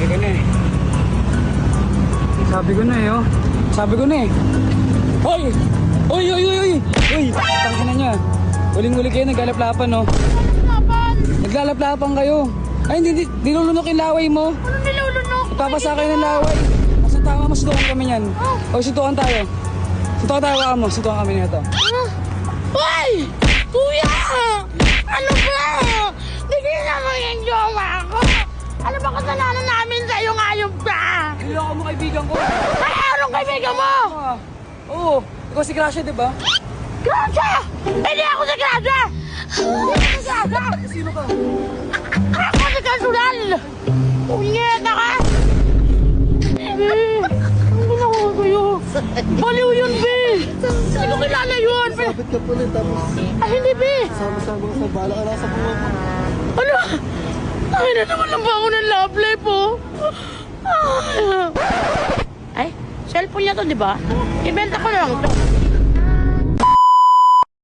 Sabi ko na eh. Sabi ko na eh, oh. Sabi ko na eh. Hoy! Uy! Uy! Uy! Uy! Uy! Tangin na niya. Huling-huli kayo, naglalaplapan, no? Laban! Naglalaplapan kayo. Ay, hindi, nilulunok yung laway mo. Ano nilulunok? Ipapasa kayo ng laway. Asa tama mo, suntukan kami yan. O, suntukan tayo. Suntukan tayo, waka mo. Suntukan kami nito. Hoy! Kuya! Ano ba? Bigyan naman yung jowa ko. Ano ba kasalanan namin sa'yo ngayong ba? Hindi ako mo kaibigan ko. Ay, anong kaibigan mo? Oo, ikaw si Gracia, di ba? Gracia! Hindi ako si Gracia! Hindi ako si Gracia! Sino ka? Ako si Kasural! Punyeta ka! Ang ginawa ko yun? Baliw yun, Be! Hindi ko kilala yun, Be! Sabit ka pala tapos Ay, hindi, Be! sama-sama ka sa bala ka na sa buwan mo. Ano? Ay, na naman lang ba ako ng love life, oh? Ay, cellphone niya to, di ba? Ibenta ko na lang to.